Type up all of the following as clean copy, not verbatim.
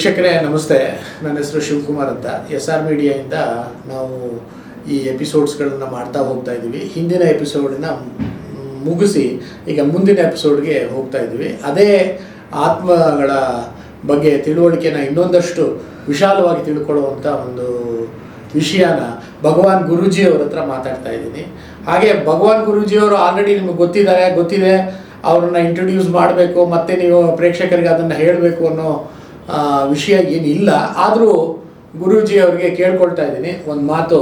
ವೀಕ್ಷಕರೇ ನಮಸ್ತೆ. ನನ್ನ ಹೆಸರು ಶಿವಕುಮಾರ್ ಅಂತ. SR ಮೀಡಿಯಾಯಿಂದ ನಾವು ಈ ಎಪಿಸೋಡ್ಸ್ಗಳನ್ನು ಮಾಡ್ತಾ ಹೋಗ್ತಾ ಇದ್ದೀವಿ. ಹಿಂದಿನ ಎಪಿಸೋಡನ್ನ ಮುಗಿಸಿ ಈಗ ಮುಂದಿನ ಎಪಿಸೋಡ್ಗೆ ಹೋಗ್ತಾ ಇದ್ದೀವಿ. ಅದೇ ಆತ್ಮಗಳ ಬಗ್ಗೆ ತಿಳುವಳಿಕೆನ ಇನ್ನೊಂದಷ್ಟು ವಿಶಾಲವಾಗಿ ತಿಳ್ಕೊಳ್ಳುವಂಥ ಒಂದು ವಿಷಯನ ಭಗವಾನ್ ಗುರೂಜಿಯವರ ಹತ್ರ ಮಾತಾಡ್ತಾ ಇದ್ದೀನಿ. ಹಾಗೆ ಭಗವಾನ್ ಗುರೂಜಿಯವರು ಆಲ್ರೆಡಿ ನಿಮಗೆ ಗೊತ್ತಿದೆ. ಅವ್ರನ್ನ ಇಂಟ್ರೊಡ್ಯೂಸ್ ಮಾಡಬೇಕು ಮತ್ತು ನೀವು ಪ್ರೇಕ್ಷಕರಿಗೆ ಅದನ್ನು ಹೇಳಬೇಕು ಅನ್ನೋ ವಿಷಯ ಏನಿಲ್ಲ. ಆದರೂ ಗುರೂಜಿ ಅವರಿಗೆ ಕೇಳ್ಕೊಳ್ತಾ ಇದ್ದೀನಿ, ಒಂದು ಮಾತು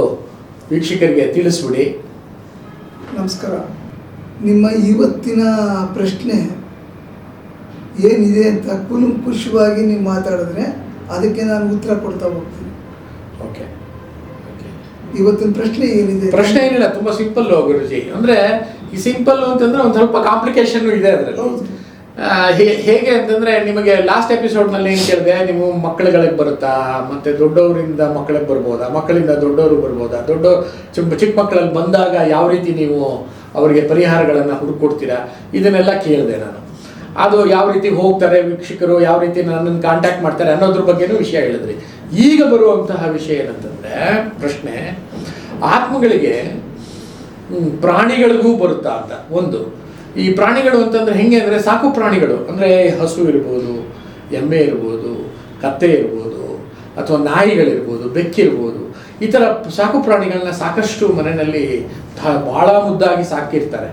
ವೀಕ್ಷಕರಿಗೆ ತಿಳಿಸ್ಬಿಡಿ. ನಮಸ್ಕಾರ. ನಿಮ್ಮ ಇವತ್ತಿನ ಪ್ರಶ್ನೆ ಏನಿದೆ ಅಂತ ಕುಲಂಕುಷವಾಗಿ ನೀವು ಮಾತಾಡಿದ್ರೆ ಅದಕ್ಕೆ ನಾನು ಉತ್ತರ ಕೊಡ್ತಾ ಹೋಗ್ತೀನಿ. ಓಕೆ. ಇವತ್ತಿನ ಪ್ರಶ್ನೆ ಏನಿದೆ? ಪ್ರಶ್ನೆ ಏನಿಲ್ಲ, ತುಂಬ ಸಿಂಪಲ್ಲು ಗುರೂಜಿ. ಅಂದರೆ ಈ ಸಿಂಪಲ್ಲು ಅಂತಂದರೆ ಒಂದು ಸ್ವಲ್ಪ ಕಾಂಪ್ಲಿಕೇಶನ್ನು ಇದೆ ಅದರಲ್ಲಿ. ಹೇಗೆ ಅಂತಂದರೆ, ನಿಮಗೆ ಲಾಸ್ಟ್ ಎಪಿಸೋಡ್ನಲ್ಲಿ ಏನು ಕೇಳಿದೆ, ನೀವು ಮಕ್ಕಳುಗಳಿಗೆ ಬರುತ್ತಾ, ಮತ್ತು ದೊಡ್ಡವರಿಂದ ಮಕ್ಕಳಿಗೆ ಬರ್ಬೋದಾ, ಮಕ್ಕಳಿಂದ ದೊಡ್ಡವರು ಬರ್ಬೋದಾ, ಚಿಕ್ಕ ಮಕ್ಕಳಲ್ಲಿ ಬಂದಾಗ ಯಾವ ರೀತಿ ನೀವು ಅವರಿಗೆ ಪರಿಹಾರಗಳನ್ನು ಹುಡುಕೊಡ್ತೀರಾ, ಇದನ್ನೆಲ್ಲ ಕೇಳಿದೆ ನಾನು. ಅದು ಯಾವ ರೀತಿ ಹೋಗ್ತಾರೆ ವೀಕ್ಷಕರು, ಯಾವ ರೀತಿ ನನ್ನನ್ನು ಕಾಂಟ್ಯಾಕ್ಟ್ ಮಾಡ್ತಾರೆ ಅನ್ನೋದ್ರ ಬಗ್ಗೆನೂ ವಿಷಯ ಹೇಳಿದ್ರಿ. ಈಗ ಬರುವಂತಹ ವಿಷಯ ಏನಂತಂದರೆ, ಪ್ರಶ್ನೆ ಆತ್ಮಗಳಿಗೆ ಪ್ರಾಣಿಗಳಿಗೂ ಬರುತ್ತಾ ಅಂತ. ಒಂದು, ಈ ಪ್ರಾಣಿಗಳು ಅಂತಂದರೆ ಹೆಂಗೆ ಅಂದರೆ, ಸಾಕು ಪ್ರಾಣಿಗಳು ಅಂದರೆ ಹಸು ಇರ್ಬೋದು, ಎಮ್ಮೆ ಇರ್ಬೋದು, ಕತ್ತೆ ಇರ್ಬೋದು, ಅಥವಾ ನಾಯಿಗಳಿರ್ಬೋದು, ಬೆಕ್ಕಿರ್ಬೋದು. ಈ ಥರ ಸಾಕು ಪ್ರಾಣಿಗಳನ್ನ ಸಾಕಷ್ಟು ಮನೆಯಲ್ಲಿ ಭಾಳ ಮುದ್ದಾಗಿ ಸಾಕಿರ್ತಾರೆ.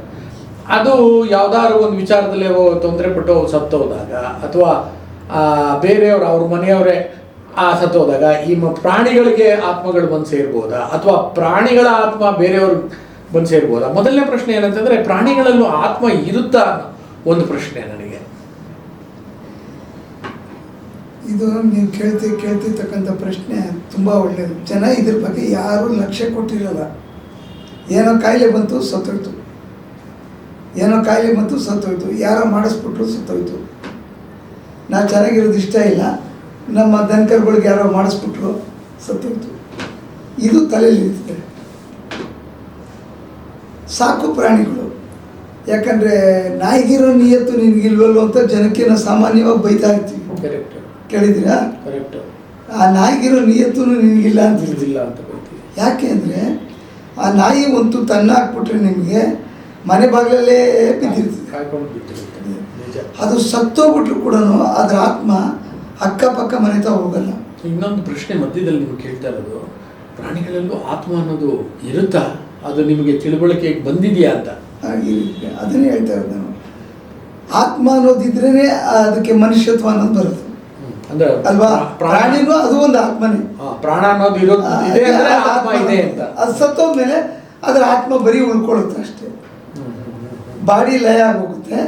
ಅದು ಯಾವುದಾದ್ರು ಒಂದು ವಿಚಾರದಲ್ಲಿ ತೊಂದರೆ ಪಟ್ಟು ಸತ್ತೋದಾಗ, ಅಥವಾ ಬೇರೆಯವರು ಅವ್ರ ಮನೆಯವರೇ ಸತ್ತೋದಾಗ ಈ ಪ್ರಾಣಿಗಳಿಗೆ ಆತ್ಮಗಳು ಬಂದು ಸೇರ್ಬೋದಾ, ಅಥವಾ ಪ್ರಾಣಿಗಳ ಆತ್ಮ ಬೇರೆಯವ್ರಿಗೆ ಬಂದು ಸೇರ್ಬೋದಾ? ಮೊದಲನೇ ಪ್ರಶ್ನೆ ಏನಂತಂದರೆ, ಪ್ರಾಣಿಗಳಲ್ಲೂ ಆತ್ಮ ಇರುತ್ತಾ ಒಂದು ಪ್ರಶ್ನೆ ನನಗೆ. ಇದು ನೀವು ಕೇಳ್ತಿರ್ತಕ್ಕಂಥ ಪ್ರಶ್ನೆ ತುಂಬ ಒಳ್ಳೆಯದು. ಜನ ಇದ್ರ ಬಗ್ಗೆ ಯಾರೂ ಲಕ್ಷ್ಯ ಕೊಟ್ಟಿರಲ್ಲ. ಏನೋ ಕಾಯಿಲೆ ಬಂತು ಸತ್ತೋಯ್ತು, ಯಾರೋ ಮಾಡಿಸ್ಬಿಟ್ರು ಸತ್ತೋಯ್ತು, ನಾವು ಚೆನ್ನಾಗಿರೋದು ಇಷ್ಟ ಇಲ್ಲ, ನಮ್ಮ ದನಕರುಗಳಿಗೆ ಯಾರೋ ಮಾಡಿಸ್ಬಿಟ್ರು ಸತ್ತೋಯ್ತು, ಇದು ತಲೆಯಲ್ಲಿ ಇರ್ತದೆ. ಸಾಕು ಪ್ರಾಣಿಗಳು, ಯಾಕಂದರೆ ನಾಯಿಗಿರೋ ನಿಯತ್ತು ನಿನಗಿಲ್ವಲ್ಲೋ ಅಂತ ಜನಕ್ಕೆ ನಾವು ಸಾಮಾನ್ಯವಾಗಿ ಬೈತಾ ಇರ್ತೀವಿ. ಕೇಳಿದ್ದೀರಾ? ಆ ನಾಯಿಗಿರೋ ನಿಯತ್ತು ನಿನಗಿಲ್ಲ ಅಂತ ಬೈತೀವಿ. ಯಾಕೆ ಅಂದರೆ ಆ ನಾಯಿ ಒಂದು ತನ್ನ ಹಾಕ್ಬಿಟ್ರೆ ನಿಮಗೆ ಮನೆ ಬಾಗಿಲಲ್ಲೇ ಬಿದ್ದಿರ್ತದೆ. ಅದು ಸತ್ತೋಗ್ಬಿಟ್ರು ಕೂಡ ಅದರ ಆತ್ಮ ಅಕ್ಕಪಕ್ಕ ಮನೆತಾ ಹೋಗಲ್ಲ. ಇನ್ನೊಂದು ಪ್ರಶ್ನೆ ಮಧ್ಯದಲ್ಲಿ ನೀವು ಕೇಳ್ತಾ ಇರೋದು, ಪ್ರಾಣಿಗಳಲ್ಲೂ ಆತ್ಮ ಅನ್ನೋದು ಇರುತ್ತಾ, ಅದು ನಿಮಗೆ ತಿಳುವಳಿಕೆಗೆ ಬಂದಿದೆಯಾ ಅಂತ. ಅದನ್ನೇ ಹೇಳ್ತಾ ಇರೋದು ನಾನು. ಆತ್ಮ ಅನ್ನೋದಿದ್ರೇ ಅದಕ್ಕೆ ಮನುಷ್ಯತ್ವ ಅನ್ನೋದು ಬರುತ್ತೆ. ಅಂದ್ರೆ ಅಲ್ವಾ? ಪ್ರಾಣಿನೂ ಅದು ಒಂದು ಆತ್ಮನೇ. ಪ್ರಾಣ ಅನ್ನೋದು ಆತ್ಮ ಇದೆ ಅಂತ. ಅದು ಸತ್ತೋದ್ಮೇಲೆ ಅದರ ಆತ್ಮ ಬರೀ ಉಳ್ಕೊಳ್ಳುತ್ತೆ ಅಷ್ಟೇ. ಬಾಡಿ ಲಯ ಆಗೋಗುತ್ತೆ,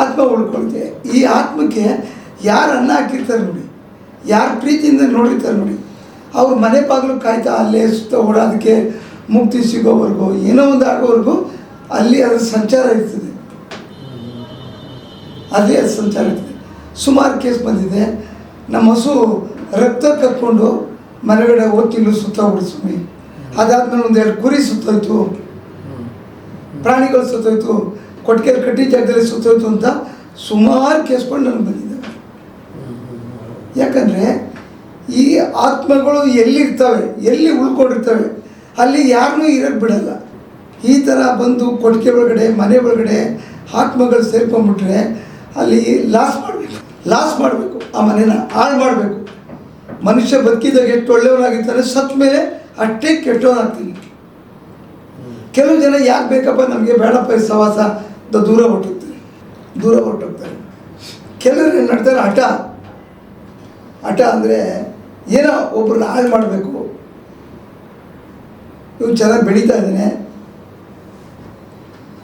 ಆತ್ಮ ಉಳ್ಕೊಳುತ್ತೆ. ಈ ಆತ್ಮಕ್ಕೆ ಯಾರು ಅನ್ನ ಹಾಕಿರ್ತಾರೆ ನೋಡಿ, ಯಾರು ಪ್ರೀತಿಯಿಂದ ನೋಡಿರ್ತಾರೆ ನೋಡಿ, ಅವ್ರ ಮನೆ ಬಾಗಿಲು ಕಾಯ್ತಾ ಅಲ್ಲೇ ಸುತ್ತ ಓಡೋದಕ್ಕೆ ಮುಕ್ತಿ ಸಿಗೋವರೆಗೂ, ಏನೋ ಒಂದು ಆಗೋವರೆಗೂ ಅಲ್ಲಿ ಅದರ ಸಂಚಾರ ಇರ್ತದೆ. ಅದೇ ಅದು ಸಂಚಾರ ಇರ್ತದೆ. ಸುಮಾರು ಕೇಸ್ ಬಂದಿದೆ. ನಮ್ಮ ಹಸು ರಕ್ತ ಕಟ್ಕೊಂಡು ಮನೆಗಡೆ ಹೋಗ್ತಿಲ್ಲ, ಸುತ್ತೋಗ್ಬಿಡು ಸ್ವಾಮಿ. ಅದಾದ್ಮೇಲೆ ಒಂದೆರಡು ಕುರಿ ಸುತ್ತೋಯ್ತು, ಪ್ರಾಣಿಗಳು ಸುತ್ತೋಯ್ತು, ಕೊಟ್ಟಿಗೆ ಕಟ್ಟಿ ಜಾಗದಲ್ಲಿ ಸುತ್ತೋಯ್ತು ಅಂತ ಸುಮಾರು ಕೇಸ್ಕೊಂಡು ನನಗೆ ಬಂದಿದ್ದಾವೆ. ಯಾಕಂದರೆ ಈ ಆತ್ಮಗಳು ಎಲ್ಲಿರ್ತವೆ, ಎಲ್ಲಿ ಉಳ್ಕೊಂಡಿರ್ತವೆ, ಅಲ್ಲಿ ಯಾರನ್ನೂ ಇರೋಕ್ಕೆ ಬಿಡಲ್ಲ. ಈ ಥರ ಬಂದು ಕೊಟ್ಟಿಗೆ ಒಳಗಡೆ, ಮನೆ ಒಳಗಡೆ ಆತ್ಮಗಳು ಸೇರ್ಕೊಂಡ್ಬಿಟ್ರೆ ಅಲ್ಲಿ ಲಾಸ್ ಮಾಡಬೇಕು, ಆ ಮನೇನ ಹಾಳು ಮಾಡಬೇಕು. ಮನುಷ್ಯ ಬದುಕಿದಾಗ ಎಷ್ಟು ಒಳ್ಳೆಯವನಾಗಿರ್ತಾನೆ, ಸತ್ತ ಮೇಲೆ ಅಷ್ಟೇ ಕೆಟ್ಟವನಾಗ್ತೀನಿ. ಕೆಲವು ಜನ ಯಾಕೆ ಬೇಕಪ್ಪ ನಮಗೆ ಬೇಡಪ್ಪ ಈ ಸವಾಸ ದೂರ ಹೊರಟೋಗ್ತಾರೆ. ಕೆಲವರು ಏನು ಮಾಡ್ತಾರೆ, ಹಠ ಅಂದರೆ ಏನೋ ಒಬ್ಬರನ್ನ ಹಾಳು ಮಾಡಬೇಕು, ಇವ್ನು ಚೆನ್ನಾಗಿ ಬೆಳೀತಾ ಇದ್ದಾನೆ,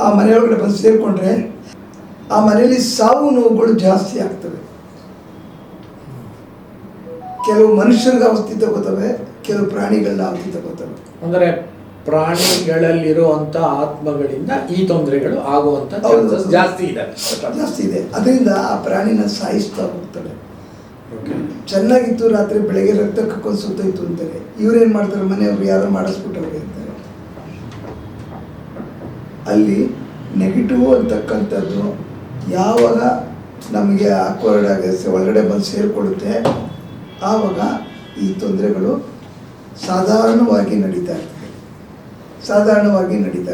ಆ ಮನೆಯೊಳಗಡೆ ಬಂದು ಸೇರಿಕೊಂಡ್ರೆ ಆ ಮನೆಯಲ್ಲಿ ಸಾವು ನೋವುಗಳು ಜಾಸ್ತಿ ಆಗ್ತವೆ. ಕೆಲವು ಮನುಷ್ಯರಿಗೆ ಔಷಧಿ ತಗೋತವೆ, ಕೆಲವು ಪ್ರಾಣಿಗಳನ್ನ ಔಷಧಿ ತಗೋತವೆ. ಅಂದರೆ ಪ್ರಾಣಿಗಳಲ್ಲಿರುವಂಥ ಆತ್ಮಗಳಿಂದ ಈ ತೊಂದರೆಗಳು ಆಗುವಂಥ ಜಾಸ್ತಿ ಇದೆ. ಅದರಿಂದ ಆ ಪ್ರಾಣಿನ ಸಾಯಿಸ್ತಾ ಹೋಗ್ತವೆ. ಚೆನ್ನಾಗಿತ್ತು, ರಾತ್ರಿ ಬೆಳಗ್ಗೆ ರಕ್ತ ಕಕ್ಕೊಂಡು ಸುತ್ತೋಯ್ತು ಅಂತಾರೆ. ಇವ್ರೇನು ಮಾಡ್ತಾರೆ, ಮನೆಯವರು ಯಾರೋ ಮಾಡಿಸ್ಬಿಟ್ಟವ್ರಿಗೆ ಅಂತಾರೆ. ಅಲ್ಲಿ ನೆಗೆಟಿವ್ ಅಂತಕ್ಕಂಥದ್ದು ಯಾವಾಗ ನಮಗೆ ಆಕ್ವರ್ಡ್ ಆಗಿ ಒಳಗಡೆ ಬಂದು ಸೇರಿಕೊಳ್ಳುತ್ತೆ, ಆವಾಗ ಈ ತೊಂದರೆಗಳು ಸಾಧಾರಣವಾಗಿ ನಡೀತಾ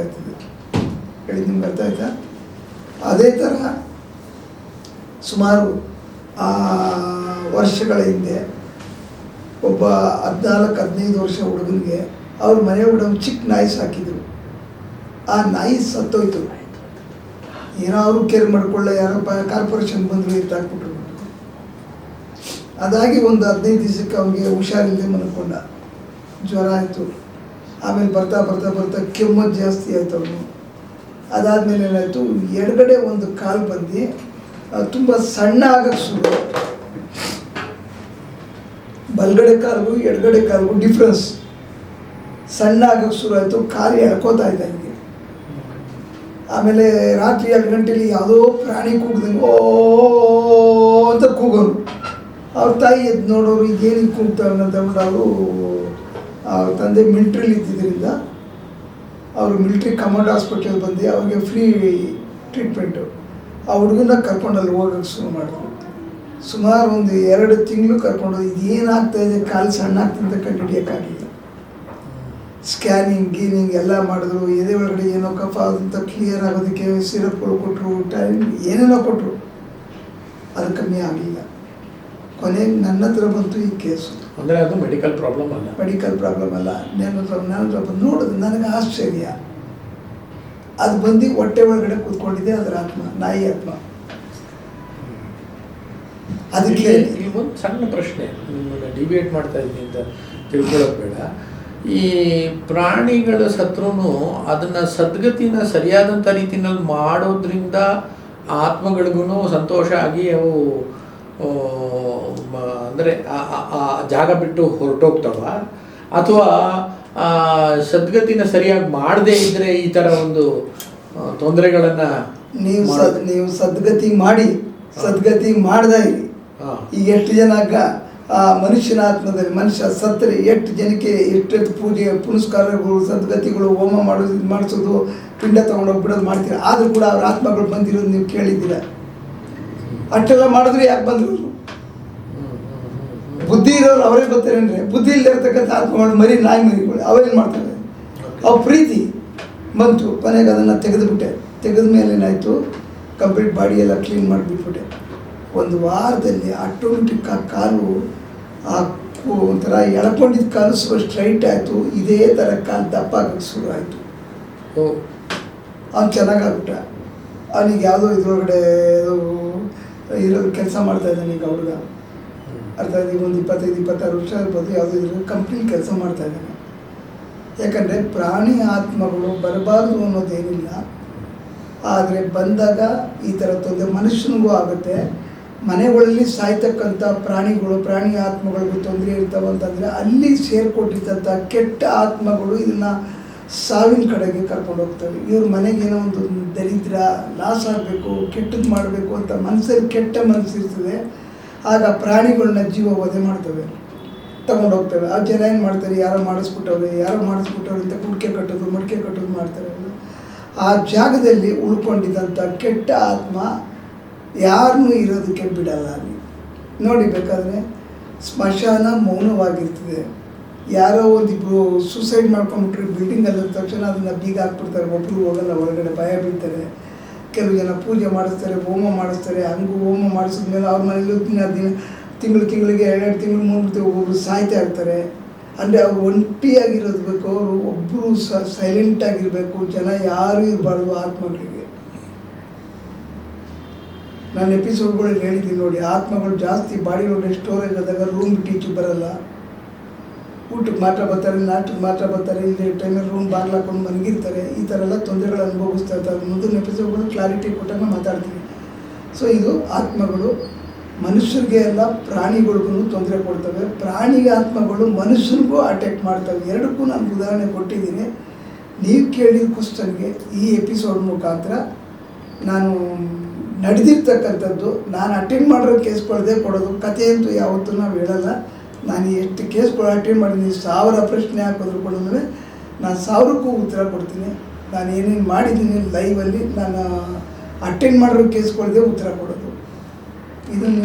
ಇರ್ತದೆ. ಹೇಳಿ ನಿಮ್ಗೆ ಅರ್ಥ ಆಯ್ತಾ? ಅದೇ ಥರ ಸುಮಾರು ವರ್ಷಗಳ ಹಿಂದೆ ಒಬ್ಬ 14-15 ವರ್ಷ ಹುಡುಗನಿಗೆ ಅವ್ರ ಮನೆ ಹುಡುಗ ಚಿಕ್ಕ ನಾಯಿ ಸಾಕಿದ್ರು. ಆ ನಾಯಿ ಸತ್ತೋಯ್ತು. ಏನೋ ಅವರು ಕೇರ್ ಮಾಡ್ಕೊಳ್ಳ, ಯಾರೋ ಕಾರ್ಪೊರೇಷನ್ ಬಂದರು ಎತ್ತಾಕ್ಬಿಟ್ರು. ಅದಾಗಿ ಒಂದು 15 ದಿವಸಕ್ಕೆ ಅವನಿಗೆ ಹುಷಾರಿಲ್ಲದೆ ಮಲ್ಕೊಂಡ, ಜ್ವರ ಆಯಿತು. ಆಮೇಲೆ ಬರ್ತಾ ಕೆಮ್ಮು ಜಾಸ್ತಿ ಆಯಿತು ಅವನು. ಅದಾದಮೇಲೆ ಏನಾಯಿತು, ಎಡಗಡೆ ಒಂದು ಕಾಲು ಬಂದು ತುಂಬ ಸಣ್ಣ ಆಗಕ್ಕೆ ಶುರು. ಬಲಗಡೆ ಕಾಲಿಗೂ ಎಡಗಡೆ ಕಾಲಿಗೂ ಡಿಫ್ರೆನ್ಸ್ ಸಣ್ಣ ಆಗಕ್ಕೆ ಶುರು ಆಯಿತು. ಕಾಲು ಎಳ್ಕೋತಾ ಇದ್ದ ನನಗೆ. ಆಮೇಲೆ ರಾತ್ರಿ 2 ಗಂಟೆಯಲ್ಲಿ ಯಾವುದೋ ಪ್ರಾಣಿ ಕೂಗ್ದಂಗೆ ಓ ಅಂತ ಕೂಗೋನು. ಅವ್ರ ತಾಯಿ ಎದ್ದು ನೋಡೋರು, ಈಗೇನಿಗೆ ಕೂಗ್ತಾವೆ ಅಂತ ಅಂದ್ಬಿಟ್ಟು ಅವರು ಅವ್ರ ತಂದೆ ಮಿಲ್ಟ್ರಿಲಿ ಇದ್ದಿದ್ದರಿಂದ ಅವರು ಮಿಲ್ಟ್ರಿ ಕಮಾಂಡ್ ಹಾಸ್ಪಿಟಲ್ ಬಂದು ಅವ್ರಿಗೆ ಫ್ರೀ ಟ್ರೀಟ್ಮೆಂಟು. ಆ ಹುಡುಗನ ಕರ್ಕೊಂಡು ಅಲ್ಲಿ ಹೋಗೋಕ್ಕೆ ಶುರು ಮಾಡಿದ್ರು. ಸುಮಾರು ಒಂದು 2 ತಿಂಗಳು ಕರ್ಕೊಂಡು ಇದೇನಾಗ್ತಾಯಿದೆ, ಕಾಲು ಸಣ್ಣ ಆಗ್ತಂತ ಕಂಡುಹಿಡಿಯೋಕ್ಕಾಗಲಿಲ್ಲ. ಸ್ಕ್ಯಾನಿಂಗ್ ಗೀನಿಂಗ್ ಎಲ್ಲ ಮಾಡಿದ್ರು. ಎದೆ ಒಳಗಡೆ ಏನೋ ಕಫ ಅಂತ ಕ್ಲಿಯರ್ ಆಗೋದಕ್ಕೆ ಸಿರಪ್ಗಳು ಕೊಟ್ಟರು, ಟೈಮ್ ಏನೇನೋ ಕೊಟ್ಟರು. ಅದು ಕಮ್ಮಿ ಆಗಲಿಲ್ಲ. ಕೊನೆಗೆ ನನ್ನ ಹತ್ರ ಬಂತು ಈ ಕೇಸು. ಅಂದರೆ ಅದು ಮೆಡಿಕಲ್ ಪ್ರಾಬ್ಲಮ್ ಅಲ್ಲ. ನನ್ನ ಹತ್ರ ಬಂದು ನೋಡೋದು ನನಗೆ ಆಶ್ಚರ್ಯ. ಅದು ಬಂದು ಹೊಟ್ಟೆ ಒಳಗಡೆ ಕೂತ್ಕೊಂಡಿದೆ ಅದರ ಆತ್ಮ, ನಾಯಿ ಆತ್ಮ. ಅದಕ್ಕೆ ಇಲ್ಲಿ ಒಂದು ಸಣ್ಣ ಪ್ರಶ್ನೆ, ನಿಮ್ಮನ್ನು ಡಿಬೇಟ್ ಮಾಡ್ತಾ ಇದ್ದೀನಿ ಅಂತ ತಿಳ್ಕೊಳ್ಳೋದು ಬೇಡ. ಈ ಪ್ರಾಣಿಗಳ ಸತ್ರೂ ಅದನ್ನು ಸದ್ಗತಿನ ಸರಿಯಾದಂಥ ರೀತಿಯಲ್ಲಿ ಮಾಡೋದ್ರಿಂದ ಆತ್ಮಗಳಿಗೂ ಸಂತೋಷ ಆಗಿ ಅವು ಅಂದರೆ ಆ ಜಾಗ ಬಿಟ್ಟು ಹೊರಟೋಗ್ತವ, ಅಥವಾ ಸದ್ಗತಿನ ಸರಿಯಾಗಿ ಮಾಡದೇ ಇದ್ದರೆ ಈ ಥರ ಒಂದು ತೊಂದರೆಗಳನ್ನು ನೀವು ಸದ್ಗತಿ ಮಾಡ್ದ ಇರಿ. ಈಗ ಎಷ್ಟು ಜನ ಮನುಷ್ಯನ ಆತ್ಮದಲ್ಲಿ ಮನುಷ್ಯ ಸತ್ತರೆ ಎಷ್ಟು ಜನಕ್ಕೆ ಎಷ್ಟೆಷ್ಟು ಪೂಜೆ ಪುನಸ್ಕಾರಗಳು, ಸದ್ಗತಿಗಳು, ಹೋಮ ಮಾಡಿಸೋದು, ಪಿಂಡ ತೊಗೊಂಡೋಗ್ಬಿಡೋದು ಮಾಡ್ತೀರ. ಆದರೂ ಕೂಡ ಅವ್ರ ಆತ್ಮಗಳು ಬಂದಿರೋದು ನೀವು ಕೇಳಿದ್ದೀರ. ಅಷ್ಟೆಲ್ಲ ಮಾಡಿದ್ರು ಯಾಕೆ ಬಂದರು? ಬುದ್ಧಿ ಇರೋರು ಅವರೇ ಬರ್ತಾರೆ ಅಂದರೆ, ಬುದ್ಧಿ ಇಲ್ಲದೆ ಇರತಕ್ಕಂಥ ಆತ್ಮಗಳು, ನಾಯಿ ಮರಿಗಳು ಅವೇನು ಮಾಡ್ತಾರೆ? ಅವು ಪ್ರೀತಿ ಬಂತು. ಕೊನೆಗೆ ಅದನ್ನು ತೆಗೆದ ಮೇಲೆ ಏನಾಯಿತು, ಕಂಪ್ಲೀಟ್ ಬಾಡಿ ಎಲ್ಲ ಕ್ಲೀನ್ ಮಾಡಿಬಿಟ್ಬಿಟ್ಟೆ. 1 ವಾರದಲ್ಲಿ ಆಟೋಮೆಟಿಕ್ ಆ ಕಾಲು ಒಂಥರ ಎಳ್ಕೊಂಡಿದ್ದ ಕಾಲು ಸ್ಟ್ರೈಟ್ ಆಯಿತು. ಇದೇ ಥರ ಕಾಲು ದಪ್ಪ ಆಗೋಕ್ಕೆ ಶುರು ಆಯಿತು. ಅವ್ನು ಚೆನ್ನಾಗಾಗ್ಬಿಟ್ಟ. ಅವನಿಗೆ ಯಾವುದೋ ಇದ್ರೊಳಗಡೆ ಇರೋದು ಕೆಲಸ ಮಾಡ್ತಾಯಿದ್ದಾನೆ ಈಗ ಹುಡುಗ. ಅರ್ಥ ಆಯ್ತು. ಒಂದು 25-26 ವರ್ಷ ಇರ್ಬೋದು. ಯಾವುದೋ ಇದ್ರಲ್ಲಿ ಕಂಪ್ಲೀಟ್ ಕೆಲಸ ಮಾಡ್ತಾಯಿದ್ದಾನೆ. ಯಾಕಂದರೆ ಪ್ರಾಣಿ ಆತ್ಮಗಳು ಬರಬಾರ್ದು ಅನ್ನೋದೇನಿಲ್ಲ. ಆದರೆ ಬಂದಾಗ ಈ ಥರ ತೊಂದರೆ ಮನುಷ್ಯನಿಗೂ ಆಗುತ್ತೆ. ಮನೆಗಳಲ್ಲಿ ಸಾಯ್ತಕ್ಕಂಥ ಪ್ರಾಣಿ ಆತ್ಮಗಳಿಗೂ ತೊಂದರೆ ಇರ್ತಾವೆ ಅಂತಂದರೆ ಅಲ್ಲಿ ಸೇರಿಕೊಟ್ಟಿದ್ದಂಥ ಕೆಟ್ಟ ಆತ್ಮಗಳು ಇದನ್ನು ಸಾವಿನ ಕಡೆಗೆ ಕರ್ಕೊಂಡು ಹೋಗ್ತವೆ. ಇವ್ರ ಮನೆಗೇನೋ ಒಂದು ದರಿದ್ರ ಲಾಸ್ ಆಗಬೇಕು, ಕೆಟ್ಟದ್ದು ಮಾಡಬೇಕು ಅಂತ ಮನಸ್ಸಲ್ಲಿ ಕೆಟ್ಟ ಮನಸ್ಸಿರ್ತದೆ. ಆಗ ಪ್ರಾಣಿಗಳನ್ನ ಜೀವ ವಧೆ ಮಾಡ್ತವೆ, ತಗೊಂಡೋಗ್ತವೆ. ಆ ಜನ ಏನು ಮಾಡ್ತಾರೆ, ಯಾರೋ ಮಾಡಿಸ್ಬಿಟ್ಟವ್ರೆ ಅಂತ ಕುಡಿಕೆ ಕಟ್ಟೋದು, ಮಡಿಕೆ ಕಟ್ಟೋದು ಮಾಡ್ತಾರೆ. ಆ ಜಾಗದಲ್ಲಿ ಉಳ್ಕೊಂಡಿದ್ದಂಥ ಕೆಟ್ಟ ಆತ್ಮ ಯಾರನ್ನೂ ಇರೋದಕ್ಕೆ ಬಿಡಲ್ಲ. ಅಲ್ಲಿ ನೋಡಿ, ಬೇಕಾದರೆ ಸ್ಮಶಾನ ಮೌನವಾಗಿರ್ತದೆ. ಯಾರೋ ಒಂದಿಬ್ಬರು ಸೂಸೈಡ್ ಮಾಡ್ಕೊಂಡ್ಬಿಟ್ರೆ ಬಿಲ್ಡಿಂಗಲ್ಲಿದ್ದ ತಕ್ಷಣ ಅದನ್ನು ಬೀಗ ಹಾಕ್ಬಿಡ್ತಾರೆ. ಒಬ್ಬರು ಹೋಗಲ್ಲ, ಹೊರಗಡೆ ಭಯ ಬೀಳ್ತಾರೆ. ಕೆಲವು ಜನ ಪೂಜೆ ಮಾಡಿಸ್ತಾರೆ, ಹೋಮ ಮಾಡಿಸ್ತಾರೆ. ಹಂಗೂ ಹೋಮ ಮಾಡಿಸಿದ್ಮೇಲೆ ಅವ್ರ ಮನೇಲಿ ತಿಂಗಳಿಗೆ 2 ತಿಂಗಳು 3 ತಿಂಗಳು ಒಬ್ಬರು ಸಾಯ್ತಾ ಇರ್ತಾರೆ. ಅಂದರೆ ಅವ್ರು ಒಂಟಿಯಾಗಿರೋದು ಬೇಕು, ಅವರು ಒಬ್ಬರು ಸೈಲೆಂಟಾಗಿರಬೇಕು. ಜನ ಯಾರೂ ಇರಬಾರ್ದು ಆತ್ಮಗಳಿಗೆ. ನಾನು ಎಪಿಸೋಡ್ಗಳಲ್ಲಿ ಹೇಳಿದ್ದೀನಿ ನೋಡಿ, ಆತ್ಮಗಳು ಜಾಸ್ತಿ ಬಾಡಿ ಒಳಗಡೆ ಸ್ಟೋರೇಜ್ ಆದಾಗ ರೂಮ್ ಬಿಟ್ಟು ಬರಲ್ಲ. ಊಟಕ್ಕೆ ಮಾತ್ರ ಬರ್ತಾರೆ, ನಾಟಕ್ಕೆ ಮಾತ್ರ ಬರ್ತಾರೆ, ಇಲ್ಲಿ ಟೈಮಲ್ಲಿ ರೂಮ್ ಬಾಗಿಲು ಹಾಕೊಂಡು ಮಲಗಿರ್ತಾರೆ. ಈ ಥರ ಎಲ್ಲ ತೊಂದರೆಗಳು ಅನುಭವಿಸ್ತಾ ಇರ್ತಾರೆ. ಮುಂದಿನ ಎಪಿಸೋಡ್ಗಳು ಕ್ಲಾರಿಟಿ ಕೊಟ್ಟಾಗ ಮಾತಾಡ್ತೀನಿ. ಸೊ ಇದು ಆತ್ಮಗಳು ಮನುಷ್ಯರಿಗೆ ಎಲ್ಲ ಪ್ರಾಣಿಗಳಿಗೂ ತೊಂದರೆ ಕೊಡ್ತವೆ. ಪ್ರಾಣಿಗೆ ಆತ್ಮಗಳು ಮನುಷ್ಯರಿಗೂ ಅಟ್ಯಾಕ್ ಮಾಡ್ತವೆ. ಎರಡಕ್ಕೂ ನಾನು ಉದಾಹರಣೆ ಕೊಟ್ಟಿದ್ದೀನಿ. ನೀವು ಕೇಳಿದ ಕ್ವಶನ್ಗೆ ಈ ಎಪಿಸೋಡ್ ಮುಖಾಂತರ ನಾನು ನಡೆದಿರ್ತಕ್ಕಂಥದ್ದು, ನಾನು ಅಟೆಂಡ್ ಮಾಡಿರೋ ಕೇಸ್ಗಳದೇ ಕೊಡೋದು. ಕಥೆಯಂತೂ ಯಾವತ್ತೂ ನಾವು ಹೇಳಲ್ಲ. ನಾನು ಎಷ್ಟು ಕೇಸ್ಗಳು ಅಟೆಂಡ್ ಮಾಡಿದ್ದೀನಿ, 1000 ಪ್ರಶ್ನೆ ಹಾಕಿದ್ರು ಕೂಡ ನಾನು 1000ಕ್ಕೂ ಉತ್ತರ ಕೊಡ್ತೀನಿ. ನಾನು ಏನೇನು ಮಾಡಿದ್ದೀನಿ ಲೈವಲ್ಲಿ, ನಾನು ಅಟೆಂಡ್ ಮಾಡಿರೋ ಕೇಸ್ಗಳದೇ ಉತ್ತರ ಕೊಡೋದು. ಇದನ್ನು